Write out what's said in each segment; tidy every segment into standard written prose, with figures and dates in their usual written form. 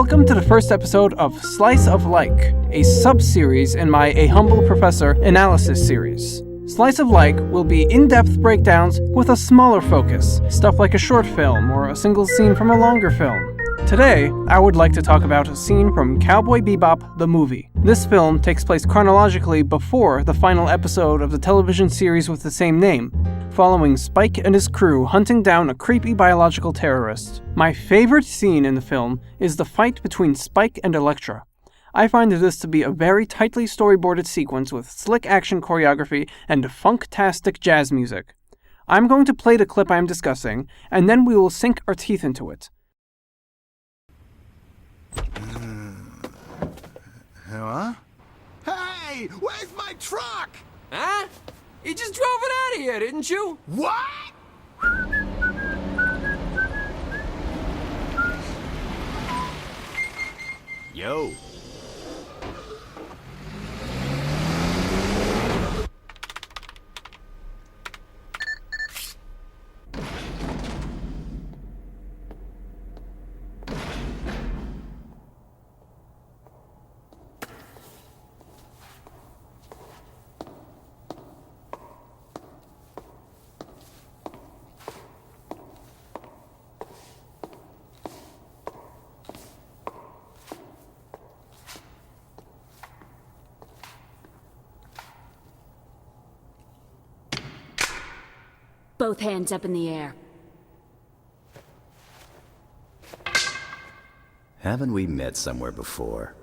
Welcome to the first episode of Slice of Like, a sub-series in my A Humble Professor analysis series. Slice of Like will be in-depth breakdowns with a smaller focus, stuff like a short film or a single scene from a longer film. Today, I would like to talk about a scene from Cowboy Bebop, the movie. This film takes place chronologically before the final episode of the television series with the same name, following Spike and his crew hunting down a creepy biological terrorist. My favorite scene in the film is the fight between Spike and Elektra. I find this to be a very tightly storyboarded sequence with slick action choreography and funktastic jazz music. I'm going to play the clip I'm discussing, and then we will sink our teeth into it. Huh? Hey, where's my truck? Huh? You just drove it out of here, didn't you? What? Yo. Both hands up in the air. Haven't we met somewhere before?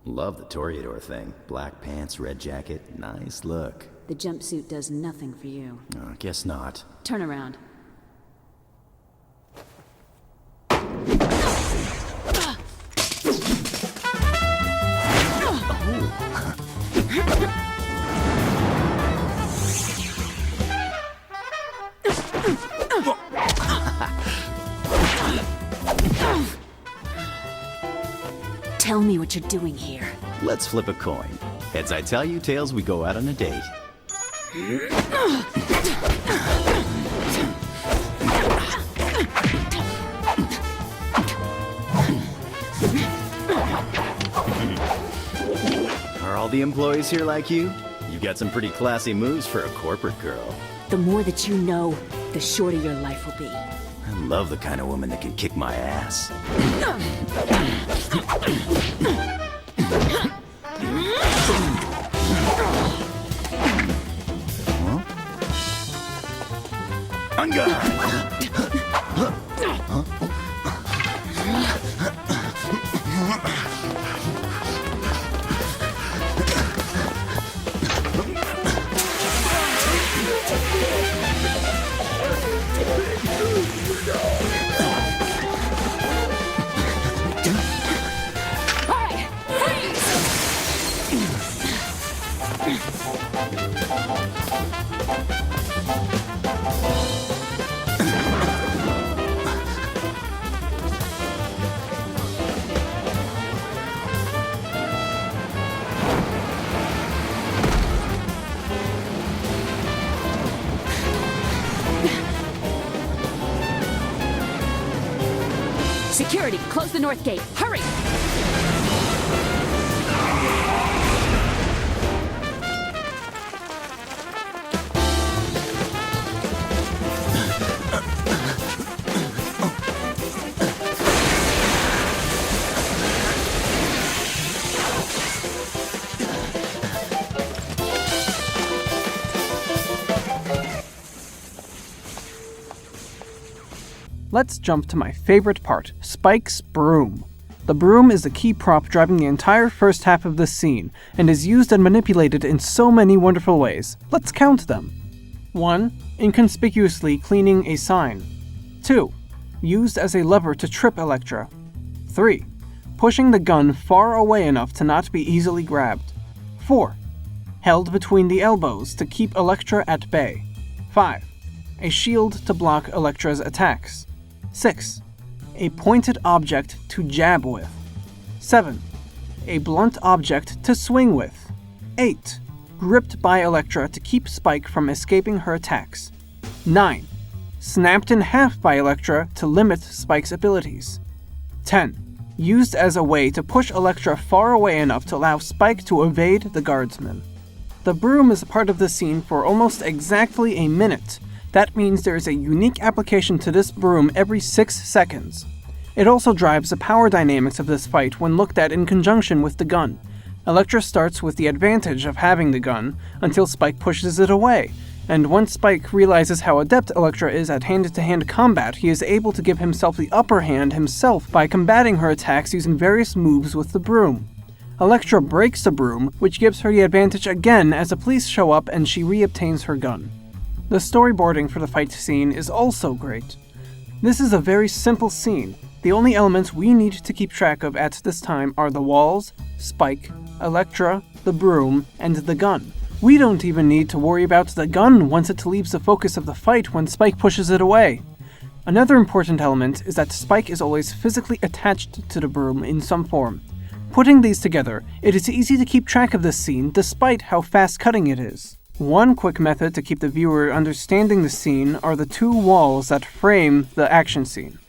Love the Toreador thing. Black pants, red jacket, nice look. The jumpsuit does nothing for you. Oh, guess not. Turn around. Tell me what you're doing here. Let's flip a coin. Heads I tell you, tails we go out on a date. Are all the employees here like you? You've got some pretty classy moves for a corporate girl. The more that you know, the shorter your life will be. I love the kind of woman that can kick my ass. Huh? On guard! Security, close the north gate. Hurry! Let's jump to my favorite part, Spike's broom. The broom is the key prop driving the entire first half of this scene, and is used and manipulated in so many wonderful ways. Let's count them. 1. Inconspicuously cleaning a sign. 2. Used as a lever to trip Elektra. 3. Pushing the gun far away enough to not be easily grabbed. 4. Held between the elbows to keep Elektra at bay. 5. A shield to block Elektra's attacks. 6. A pointed object to jab with. 7. A blunt object to swing with. 8. Gripped by Elektra to keep Spike from escaping her attacks. 9. Snapped in half by Elektra to limit Spike's abilities. 10. used as a way to push Elektra far away enough to allow Spike to evade the guardsmen. The broom is a part of the scene for almost exactly a minute. That means there is a unique application to this broom every 6 seconds. It also drives the power dynamics of this fight when looked at in conjunction with the gun. Elektra starts with the advantage of having the gun until Spike pushes it away, and once Spike realizes how adept Elektra is at hand-to-hand combat, he is able to give himself the upper hand himself by combating her attacks using various moves with the broom. Elektra breaks the broom, which gives her the advantage again as the police show up and she reobtains her gun. The storyboarding for the fight scene is also great. This is a very simple scene. The only elements we need to keep track of at this time are the walls, Spike, Elektra, the broom, and the gun. We don't even need to worry about the gun once it leaves the focus of the fight when Spike pushes it away. Another important element is that Spike is always physically attached to the broom in some form. Putting these together, it is easy to keep track of this scene despite how fast-cutting it is. One quick method to keep the viewer understanding the scene are the 2 walls that frame the action scene.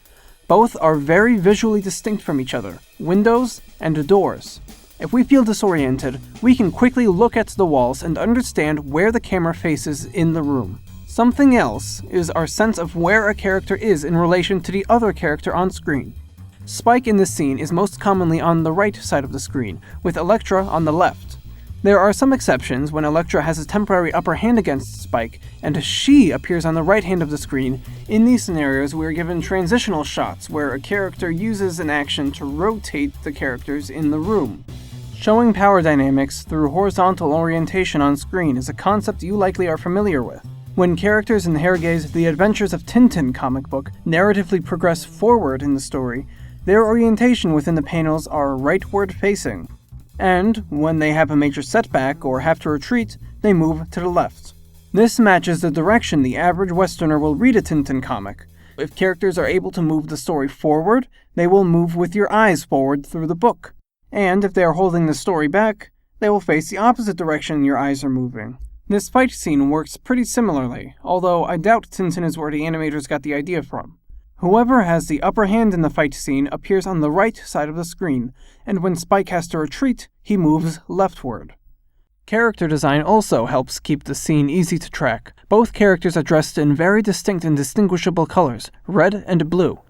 Both are very visually distinct from each other, windows and doors. If we feel disoriented, we can quickly look at the walls and understand where the camera faces in the room. Something else is our sense of where a character is in relation to the other character on screen. Spike in this scene is most commonly on the right side of the screen, with Elektra on the left. There are some exceptions when Elektra has a temporary upper hand against Spike, and she appears on the right hand of the screen. In these scenarios, we are given transitional shots where a character uses an action to rotate the characters in the room. Showing power dynamics through horizontal orientation on screen is a concept you likely are familiar with. When characters in Hergé's The Adventures of Tintin comic book narratively progress forward in the story, their orientation within the panels are rightward facing. And when they have a major setback or have to retreat, they move to the left. This matches the direction the average Westerner will read a Tintin comic. If characters are able to move the story forward, they will move with your eyes forward through the book. And if they are holding the story back, they will face the opposite direction your eyes are moving. This fight scene works pretty similarly, although I doubt Tintin is where the animators got the idea from. Whoever has the upper hand in the fight scene appears on the right side of the screen, and when Spike has to retreat, he moves leftward. Character design also helps keep the scene easy to track. Both characters are dressed in very distinct and distinguishable colors, red and blue.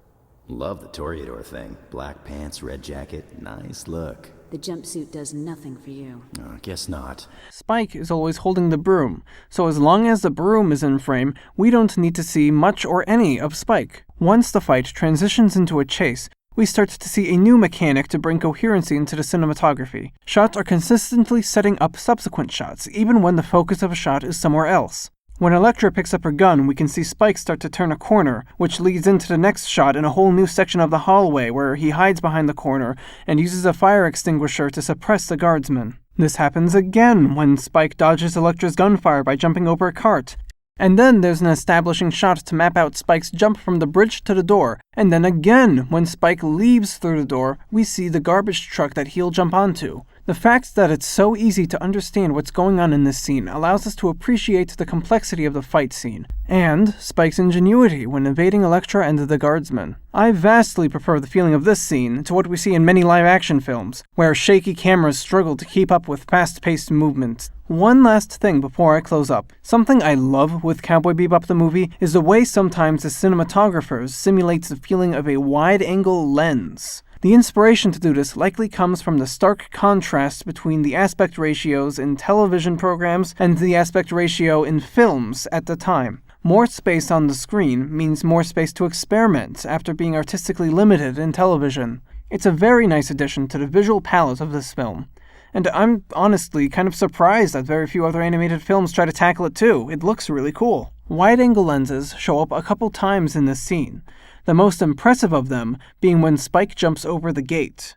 Love the Toreador thing. Black pants, red jacket, nice look. The jumpsuit does nothing for you. Oh, guess not. Spike is always holding the broom, so as long as the broom is in frame, we don't need to see much or any of Spike. Once the fight transitions into a chase, we start to see a new mechanic to bring coherency into the cinematography. Shots are consistently setting up subsequent shots, even when the focus of a shot is somewhere else. When Elektra picks up her gun, we can see Spike start to turn a corner, which leads into the next shot in a whole new section of the hallway where he hides behind the corner and uses a fire extinguisher to suppress the guardsmen. This happens again when Spike dodges Elektra's gunfire by jumping over a cart. And then there's an establishing shot to map out Spike's jump from the bridge to the door, and then again, when Spike leaves through the door, we see the garbage truck that he'll jump onto. The fact that it's so easy to understand what's going on in this scene allows us to appreciate the complexity of the fight scene, and Spike's ingenuity when evading Elektra and the guardsmen. I vastly prefer the feeling of this scene to what we see in many live-action films, where shaky cameras struggle to keep up with fast-paced movements. One last thing before I close up. Something I love with Cowboy Bebop the movie is the way sometimes the cinematographers simulate the feeling of a wide-angle lens. The inspiration to do this likely comes from the stark contrast between the aspect ratios in television programs and the aspect ratio in films at the time. More space on the screen means more space to experiment after being artistically limited in television. It's a very nice addition to the visual palette of this film. And I'm honestly kind of surprised that very few other animated films try to tackle it too. It looks really cool. Wide-angle lenses show up a couple times in this scene, the most impressive of them being when Spike jumps over the gate.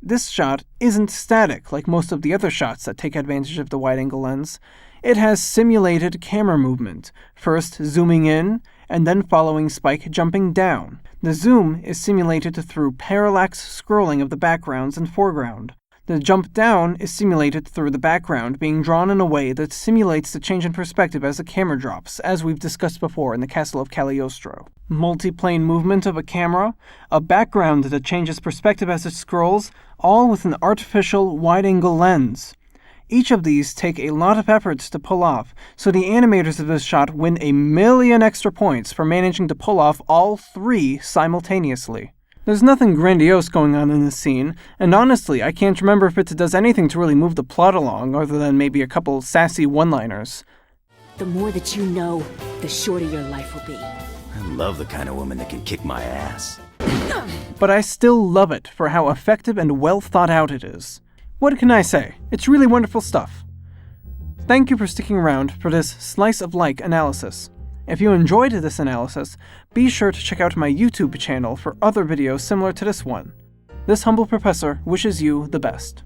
This shot isn't static like most of the other shots that take advantage of the wide-angle lens. It has simulated camera movement, first zooming in, and then following Spike jumping down. The zoom is simulated through parallax scrolling of the backgrounds and foreground. The jump down is simulated through the background being drawn in a way that simulates the change in perspective as the camera drops, as we've discussed before in the Castle of Cagliostro. Multiplane movement of a camera, a background that changes perspective as it scrolls, all with an artificial wide-angle lens. Each of these take a lot of efforts to pull off, so the animators of this shot win 1,000,000 extra points for managing to pull off all 3 simultaneously. There's nothing grandiose going on in this scene, and honestly, I can't remember if it does anything to really move the plot along, other than maybe a couple sassy one-liners. The more that you know, the shorter your life will be. I love the kind of woman that can kick my ass. But I still love it for how effective and well thought out it is. What can I say? It's really wonderful stuff. Thank you for sticking around for this slice of life analysis. If you enjoyed this analysis, be sure to check out my YouTube channel for other videos similar to this one. This humble professor wishes you the best.